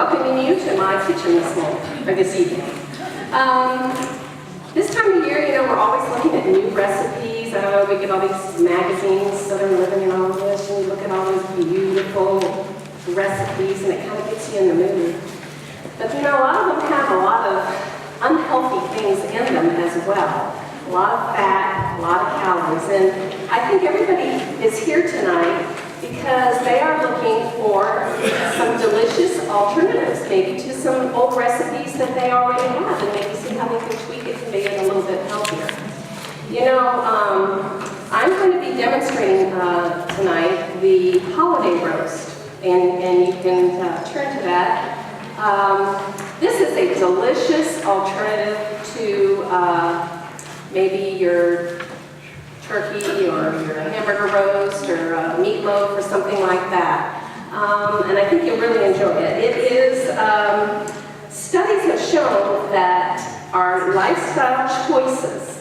welcoming you to my kitchen this evening. This time of year, we're always looking at new recipes. I don't know, we get all these magazines, Southern Living and all this, and you look at all these beautiful recipes, and it kind of gets you in the mood. But a lot of them have a lot of unhealthy things in them as well. A lot of fat, a lot of calories, and I think everybody is here tonight because they are looking for some delicious alternatives, maybe to some old recipes that they already have, and maybe see how they can tweak it to make it a little bit healthier. I'm going to be demonstrating tonight the holiday roast, and you can turn to that. This is a delicious alternative to maybe your turkey or your hamburger roast or meatloaf or something like that. And I think you'll really enjoy it. It is, studies have shown that our lifestyle choices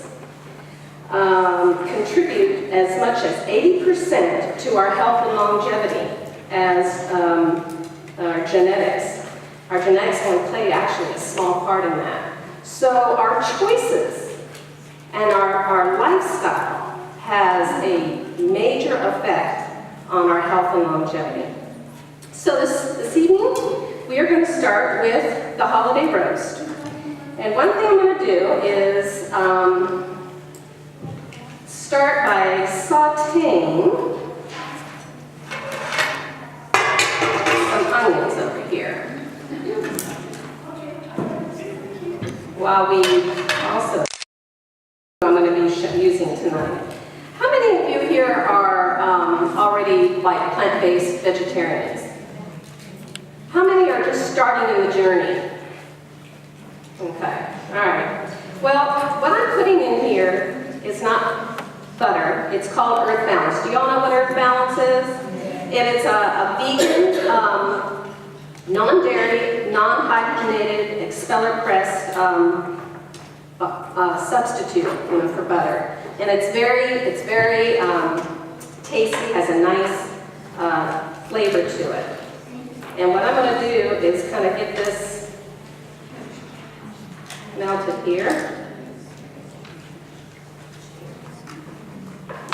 contribute as much as 80% to our health and longevity as our genetics. Our genetics only play actually a small part in that. So our choices and our lifestyle has a major effect on our health and longevity. So this evening, we are going to start with the holiday roast. And one thing I'm going to do is start by sauteing some onions over here, while we also I'm going to be using tonight. How many of you here are already like plant-based vegetarians? How many are just starting in the journey? Okay, all right. Well, what I'm putting in here is not butter. It's called Earth Balance. Do you all know what Earth Balance is? It's a vegan, non-dairy, non-hydrogenated, expeller-pressed substitute, for butter, and it's very tasty. Has a nice flavor to it. And what I'm going to do is kind of get this melted here.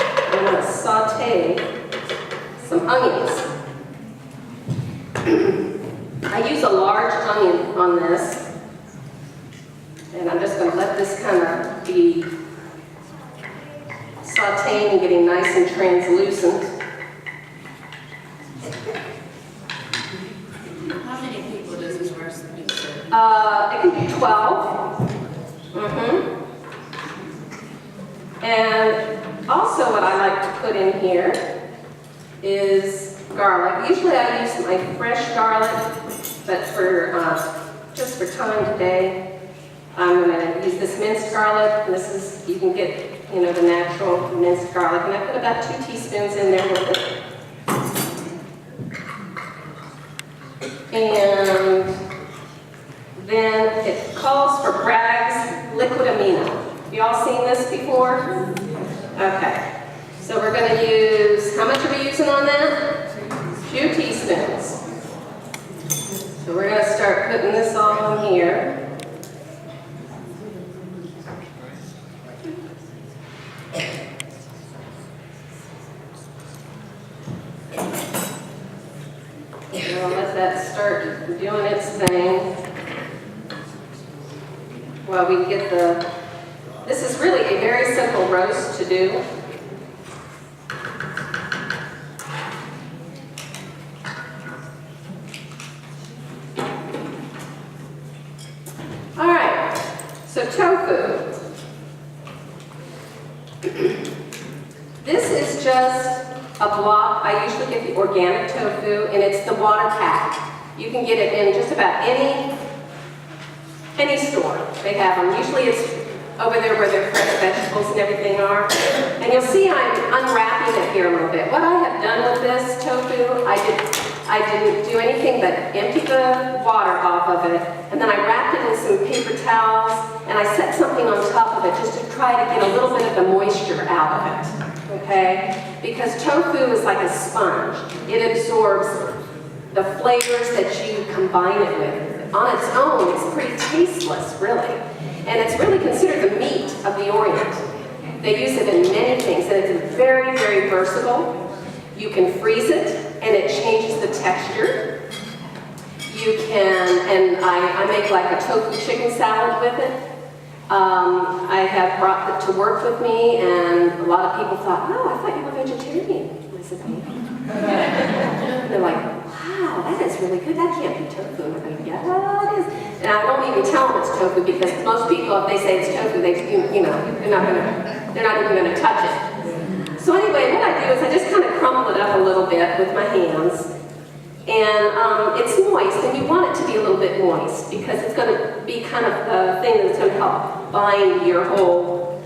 I'm going to saute some onions. I use a large onion on this. And I'm just going to let this kind of be sauteing and getting nice and translucent. How many people does this recipe serve? It can be 12. And also what I like to put in here is garlic. Usually I use my fresh garlic, but just for time today, I'm going to use this minced garlic. And this is, you can get, the natural minced garlic. And I put about 2 teaspoons in there with it. And then it calls for Bragg's liquid amino. You all seen this before? Okay. So we're going to use, how much are we using on that? 2 teaspoons. So we're going to start putting this all in here. I'll let that start doing its thing while we get this is really a very simple roast to do. All right, so tofu. This is just a block. I usually get the organic tofu, and it's the water pack. You can get it in just about any store. They have them. Usually it's over there where their fresh vegetables and everything are. And you'll see I'm unwrapping it here a little bit. What I have done with this tofu, I didn't do anything but empty the water off of it, and then I wrapped it in some paper towels, and I set something on top of it just to try to get a little bit of the moisture out of it. Okay? Because tofu is like a sponge. It absorbs the flavors that you combine it with. On its own, it's pretty tasteless, really. And it's really considered the meat of the Orient. They use it in many things, and it's very, very versatile. You can freeze it, and it changes the texture. You can, and I make like a tofu chicken salad with it. I have brought it to work with me, and a lot of people thought, oh, I thought you were vegetarian. And I said, yeah. They're like, wow, that is really good. That can't be tofu. And I go, yeah, it is. And I don't even tell them it's tofu, because most people, if they say it's tofu, they, you know, they're not even going to touch it. So anyway, what I do is I just kind of crumble it up a little bit with my hands. And it's moist, and you want it to be a little bit moist, because it's going to be kind of the thing that's going to help bind your whole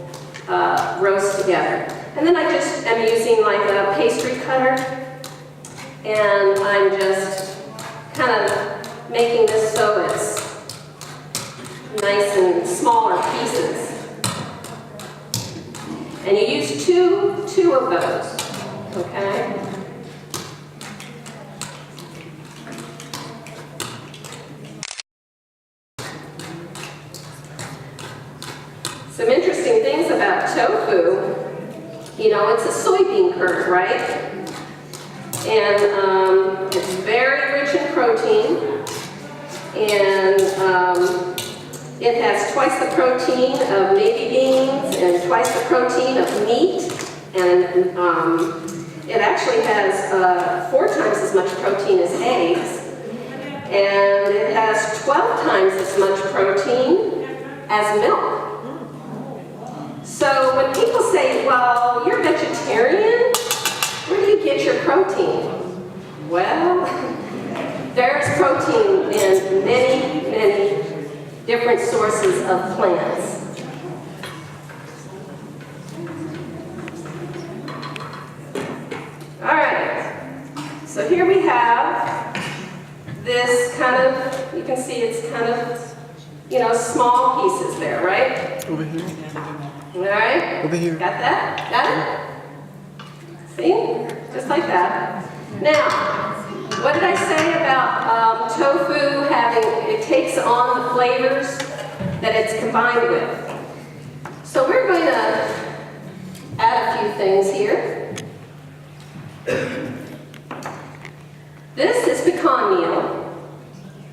roast together. And then I just am using like a pastry cutter, and I'm just kind of making this so it's nice and smaller pieces. And you use two of those, okay? Some interesting things about tofu, you know, it's a soybean curd, right? And it's very rich in protein, and it has twice the protein of navy beans and twice the protein of meat, and it actually has 4 times as much protein as eggs, and it has 12 times as much protein as milk. So when people say, well, you're vegetarian, where do you get your protein? Well, there's protein in many, many different sources of plants. All right, so here we have this kind of, you can see it's kind of, you know, small pieces there, right? Over here. All right? Over here. Got that? Got it? See? Just like that. Now, what did I say about tofu having, it takes on the flavors that it's combined with. So we're going to add a few things here. This is pecan meal.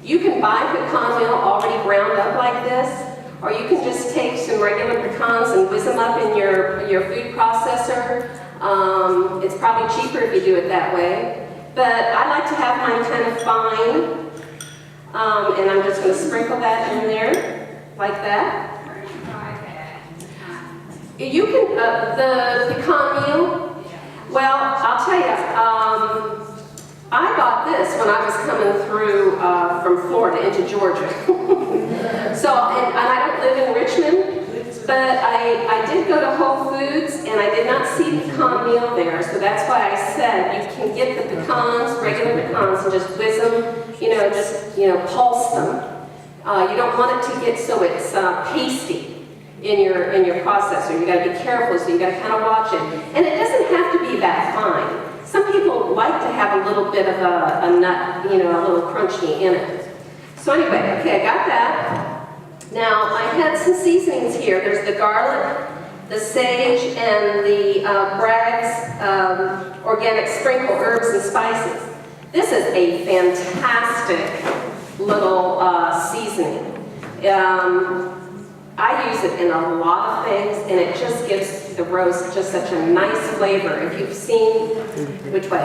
You can buy pecan meal already ground up like this, or you can just take some regular pecans and whiz them up in your food processor. It's probably cheaper if you do it that way. But I like to have mine kind of fine. And I'm just going to sprinkle that in there, like that. You can, the pecan meal, well, I'll tell you, I bought this when I was coming through from Florida into Georgia. So, and I don't live in Richmond, but I did go to Whole Foods, and I did not see pecan meal there, so that's why I said you can get the pecans, regular pecans, and just whiz them, pulse them. You don't want it to get so it's pasty in your processor. You got to be careful, so you got to kind of watch it. And it doesn't have to be that fine. Some people like to have a little bit of a nut, a little crunchy in it. So anyway, okay, I got that. Now, I had some seasonings here. There's the garlic, the sage, and the Bragg's organic sprinkle herbs and spices. This is a fantastic little seasoning. I use it in a lot of things, and it just gives the roast just such a nice flavor. If you've seen, which way?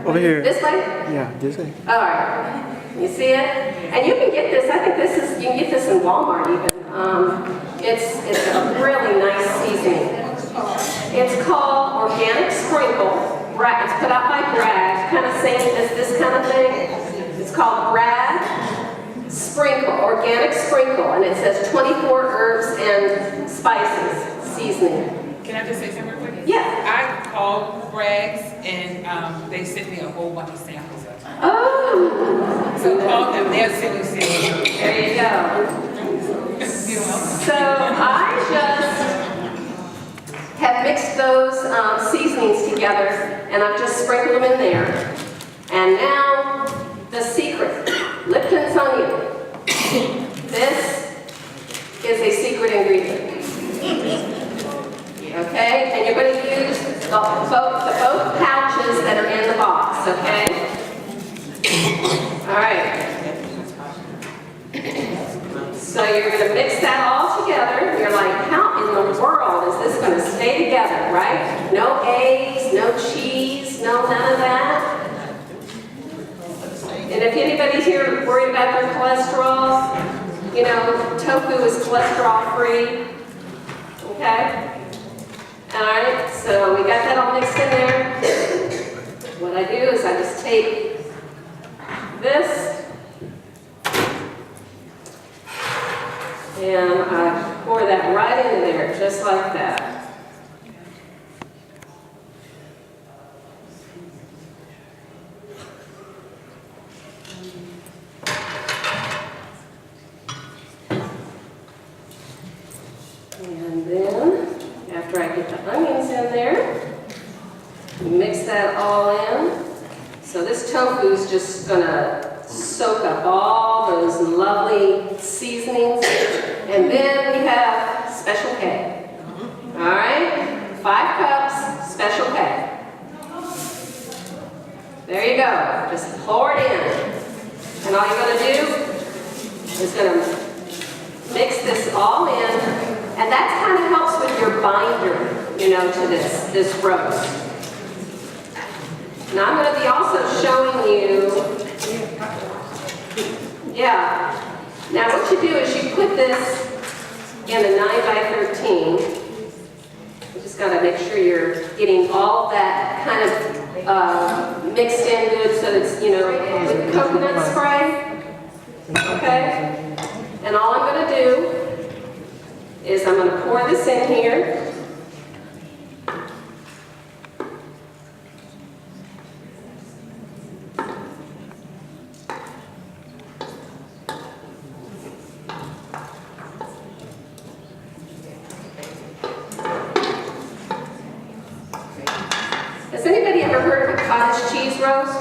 Over here. This way? Yeah, this way. All right. You see it? And you can get this, I think you can get this in Walmart even. It's a really nice seasoning. It's called Organic Sprinkle. It's put out by Bragg, kind of same as this kind of thing. It's called Bragg Sprinkle, Organic Sprinkle, and it says 24 herbs and spices seasoning. Can I just say something real quick? Yeah. I called Bragg's and they sent me a whole bunch of samples of it. Oh! So call them, they'll send you samples. There you go. So I just have mixed those seasonings together, and I've just sprinkled them in there. And now The secret, Lipton's onion. This is a secret ingredient. Okay, and you're going to use both pouches that are in the box, okay? All right. So you're going to mix that all together. You're like, how in the world is this going to stay together, right? No eggs, no cheese, no none of that. And if anybody's here worried about their cholesterol, you know, tofu is cholesterol free. Okay? All right, so we got that all mixed in there. What I do is I just take this and I pour that right into there, just like that. And then, after I get the onions in there, mix that all in. So this tofu is just gonna soak up all those lovely seasonings. And then we have Special K. All right, 5 cups, Special K. There you go, just pour it in. And all you're gonna do is gonna mix this all in. And that kind of helps with your binder, you know, to this roast. Now I'm going to be also showing you, yeah. Now what you do is you put this in a 9x13. You just got to make sure you're getting all that kind of mixed in good so it's, you know, with coconut spray. Okay? And all I'm going to do is I'm going to pour this in here. Has anybody ever heard of a cottage cheese roast?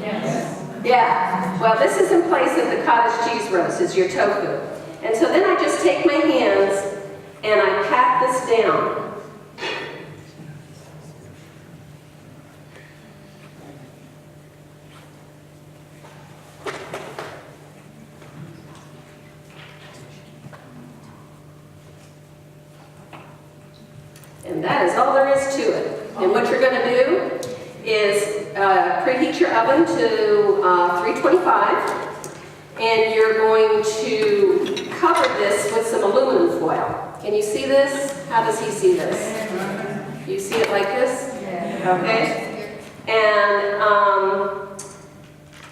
Yes. Yeah. Well, this is in place of the cottage cheese roast, is your tofu. And so then I just take my hands and I pat this down. And that is all there is to it. And what you're going to do is preheat your oven to 325. And you're going to cover this with some aluminum foil. Can you see this? How does he see this? You see it like this? Okay. And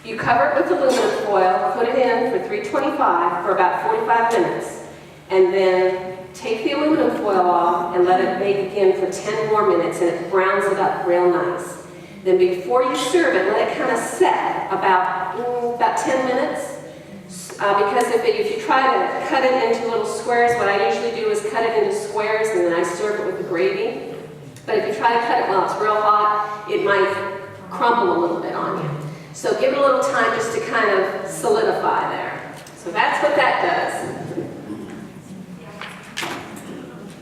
you cover it with aluminum foil, put it in for 325 for about 45 minutes. And then take the aluminum foil off and let it bake again for 10 more minutes, and it browns it up real nice. Then before you serve it, let it kind of set about 10 minutes. Because if you try to cut it into little squares, what I usually do is cut it into squares and then I serve it with the gravy. But if you try to cut it while it's real hot, it might crumble a little bit on you. So give it a little time just to kind of solidify there. So that's what that does.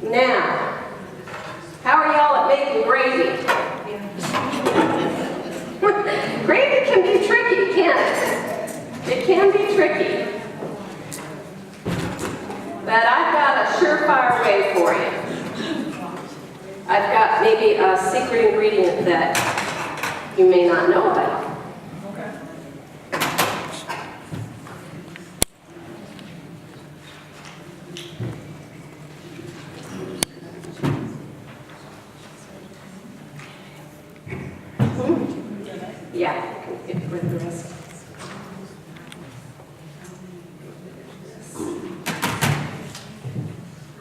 Now, how are y'all at making gravy? Gravy can be tricky, can't it? It can be tricky. But I've got a surefire way for you. I've got maybe a secret ingredient that you may not know about. Yeah, get rid of the rest.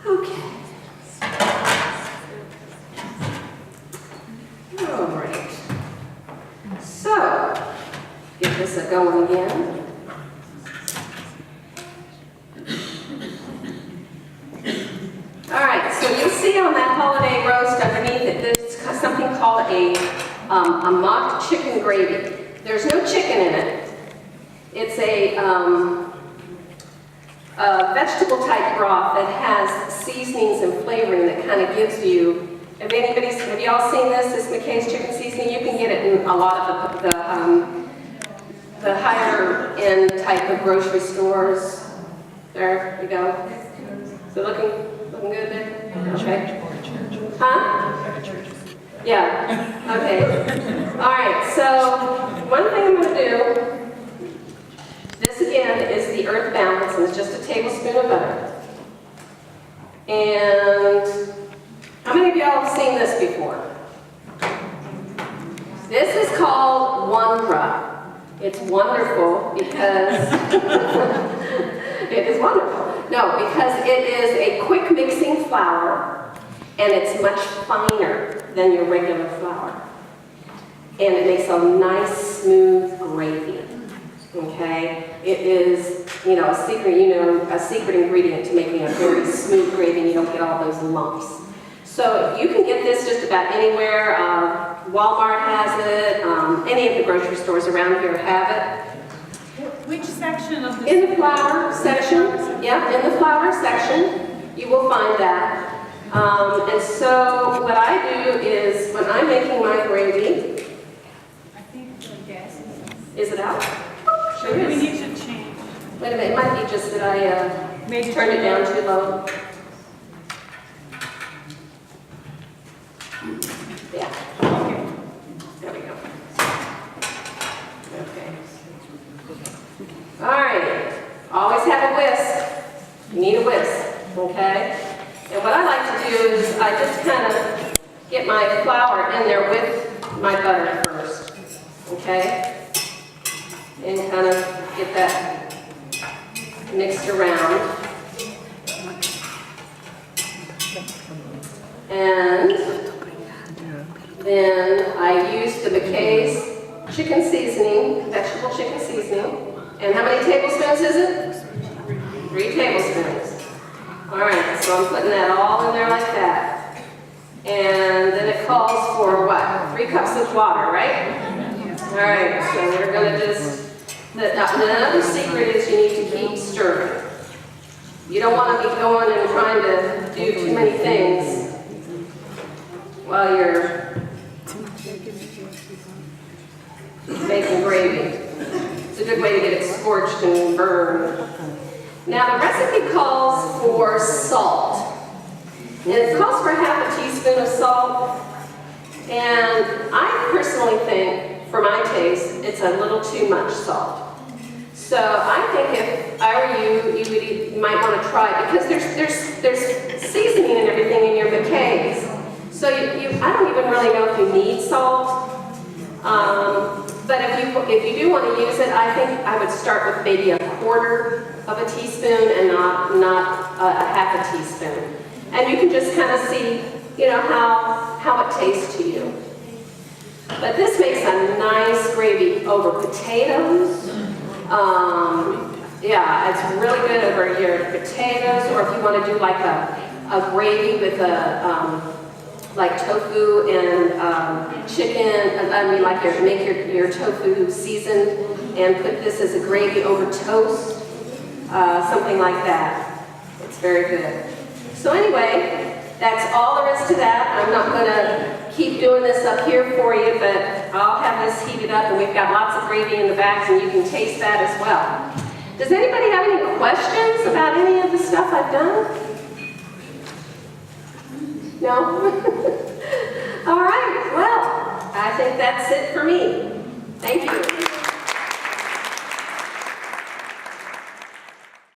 Okay. All right. So, get this going again. All right, so you'll see on that holiday roast underneath it, there's something called a mock chicken gravy. There's no chicken in it, It's a vegetable type broth that has seasonings and flavoring that kind of gives you, have y'all seen this? This McKay's chicken seasoning? You can get it in a lot of the higher end type of grocery stores. There you go. So looking good there? Okay. Huh? Yeah, okay. All right, so one thing I'm going to do, this again is the Earth Balance, and it's just a tablespoon of butter. And how many of y'all have seen this before? This is called Wondra. It's wonderful because, it is wonderful. No, because it is a quick mixing flour, and it's much finer than your regular flour. And it makes a nice, smooth gravy, okay? It is, a secret ingredient to making a very smooth gravy, and you don't get all those lumps. So you can get this just about anywhere. Walmart has it, any of the grocery stores around here have it. Which section of the... In the flour section, yeah, in the flour section, you will find that. And so what I do is, when I'm making my gravy, I think the gas is it out? Sure We is. need to change. Wait a minute, it might be just that I Maybe turned it down too low. Yeah, Okay. there we go. Okay. All right, always have a whisk. You need a whisk, okay? And what I like to do is I just kind of get my flour in there with my butter first, okay? And kind of get that mixed around. And then I use the McKay's chicken seasoning, vegetable chicken seasoning. And how many tablespoons is it? 3 tablespoons. All right, so I'm putting that all in there like that. And then it calls for what? 3 cups of water, right? All right, so we're gonna just, another secret is you need to keep stirring. You don't want to be going and trying to do too many things while you're making gravy. It's a good way to get it scorched and burned. Now the recipe calls for salt. And it calls for ½ teaspoon of salt. And I personally think, for my taste, it's a little too much salt. So I think if I were you might want to try it, because there's seasoning and everything in your McKay's. So I don't even really know if you need salt. But if you do want to use it, I think I would start with maybe 1/4 of a teaspoon and not a ½ teaspoon. And you can just kind of see, how it tastes to you. But this makes a nice gravy over potatoes. Yeah, it's really good over your potatoes, or if you want to do like a gravy with like tofu and chicken. I mean, like make your tofu seasoned and put this as a gravy over toast, something like that. It's very good. So anyway, that's all there is to that. I'm not going to keep doing this up here for you, but I'll have this heated up, and we've got lots of gravy in the bags, and you can taste that as well. Does anybody have any questions about any of the stuff I've done? No? All right, well, I think that's it for me. Thank you.